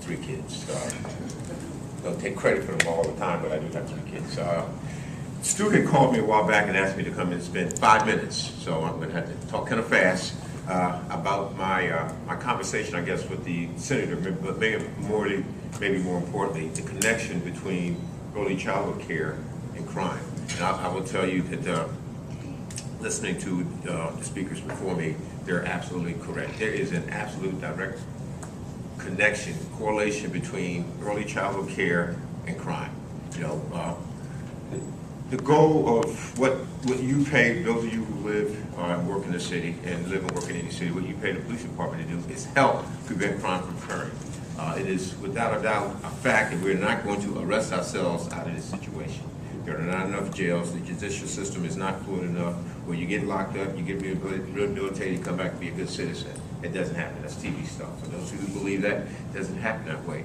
3 kids. Don't take credit for them all the time, but I do have 3 kids. Student called me a while back and asked me to come and spend 5 minutes, so I'm going to have to talk kind of fast about my conversation, I guess, with the senator, but maybe more importantly, the connection between early childhood care and crime. And I will tell you that listening to the speakers before me, they're absolutely correct. There is an absolute direct connection, correlation between early childhood care and crime. You know, the goal of what you pay, those of you who live and work in the city and live and work in any city, what you pay the police department to do is help prevent crime from occurring. It is without a doubt a fact that we're not going to arrest ourselves out of this situation. There are not enough jails. The judicial system is not fluid enough where you get locked up, you get rehabilitated, you come back to be a good citizen. It doesn't happen. That's TV stuff. For those who believe that, it doesn't happen that way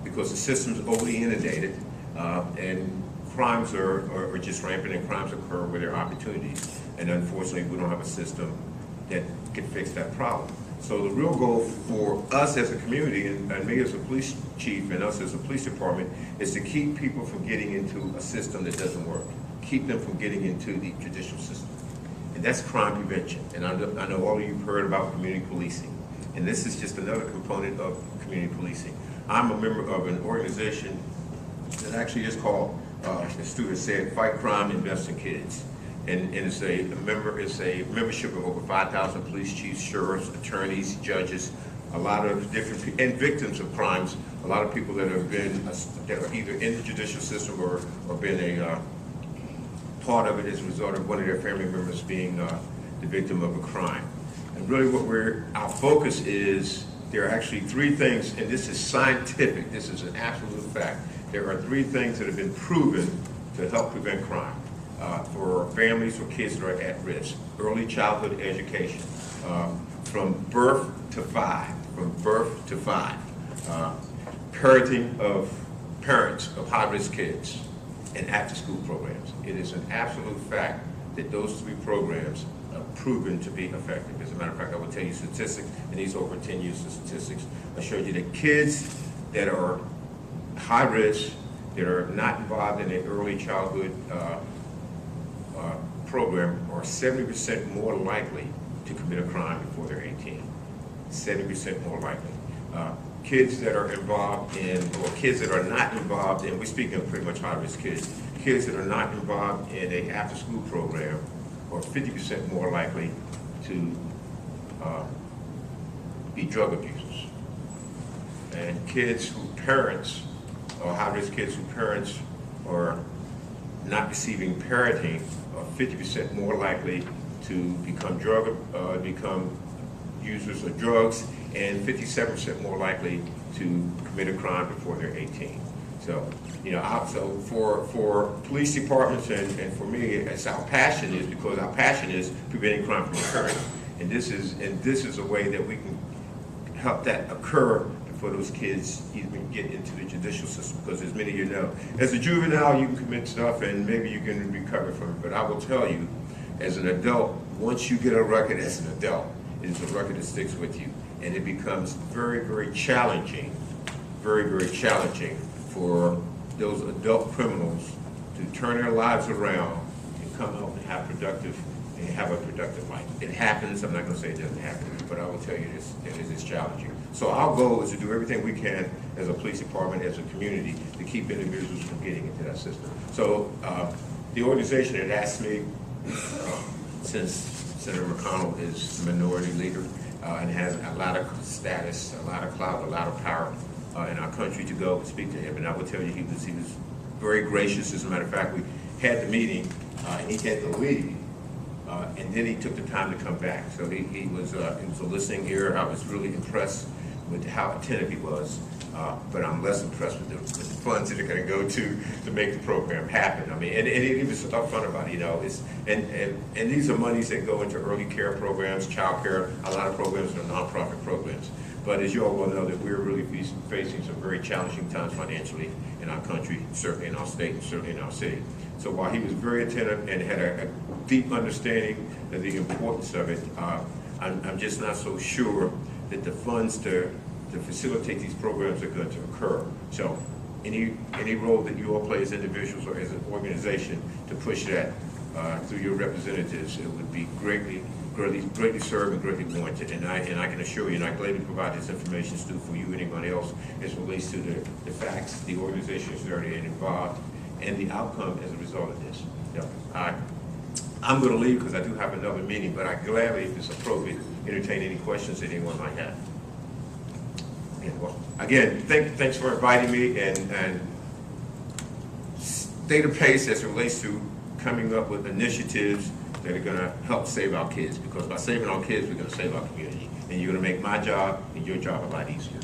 because the system's overly inundated and crimes are just rampant, and crimes occur where there are opportunities. And unfortunately, we don't have a system that can fix that problem. So the real goal for us as a community, and me as a police chief, and us as a police department, is to keep people from getting into a system that doesn't work. Keep them from getting into the judicial system. And that's crime prevention. And I know all of you have heard about community policing. And this is just another component of community policing. I'm a member of an organization that actually is called, the student said, Fight Crime, Invest in Kids. And it's a membership of over 5,000 police chiefs, sheriffs, attorneys, judges, a lot of different people, and victims of crimes, a lot of people that have been, that are either in the judicial system or been a part of it as a result of one of their family members being the victim of a crime. And really our focus is, there are actually 3 things, and this is scientific, this is an absolute fact. There are 3 things that have been proven to help prevent crime for families or kids that are at risk. Early childhood education, from birth to 5, parenting of parents of high-risk kids, and after-school programs. It is an absolute fact that those 3 programs are proven to be effective. As a matter of fact, I will tell you statistics, and these over 10 years of statistics. I showed you that kids that are high risk, that are not involved in an early childhood program, are 70% more likely to commit a crime before they're 18. 70% more likely. Kids that are involved in, or kids that are not involved in, we're speaking of pretty much high-risk kids that are not involved in an after-school program are 50% more likely to be drug abusers. And kids whose parents, or high-risk kids whose parents are not receiving parenting, are 50% more likely to become users of drugs, and 57% more likely to commit a crime before they're 18. So, you know, so for police departments and for me, it's our passion is, because our passion is preventing crime from occurring. And this is a way that we can help that occur before those kids even get into the judicial system. Because as many of you know, as a juvenile, you can commit stuff and maybe you can recover from it. But I will tell you, as an adult, once you get a record as an adult, it is a record that sticks with you. And it becomes very, very challenging for those adult criminals to turn their lives around and come out and have a productive life. It happens. I'm not going to say it doesn't happen, but I will tell you this, that it is challenging. So our goal is to do everything we can as a police department, as a community, to keep individuals from getting into that system. So the organization had asked me, since Senator McConnell is the minority leader and has a lot of status, a lot of clout, a lot of power in our country, to go and speak to him. And I will tell you, he was very gracious. As a matter of fact, we had the meeting, and he had to leave, and then he took the time to come back. So he was a listening ear. I was really impressed with how attentive he was, but I'm less impressed with the funds that are going to go to make the program happen. I mean, and he was upfront about it, you know. And these are monies that go into early care programs, child care. A lot of programs are nonprofit programs. But as you all well know, that we're really facing some very challenging times financially in our country, certainly in our state, and certainly in our city. So while he was very attentive and had a deep understanding of the importance of it, I'm just not so sure that the funds to to facilitate these programs are going to occur. So any role that you all play as individuals or as an organization to push that through your representatives, it would be greatly served and greatly warranted. And I can assure you, and I gladly provide this information, Stu, for you and anyone else as it relates to the facts, the organizations that are involved, and the outcome as a result of this. I'm going to leave because I do have another meeting, but I gladly, if it's appropriate, entertain any questions that anyone might have. And, well, again, thanks for inviting me, and stay the pace as it relates to coming up with initiatives that are going to help save our kids, because by saving our kids, we're going to save our community. And you're going to make my job and your job a lot easier.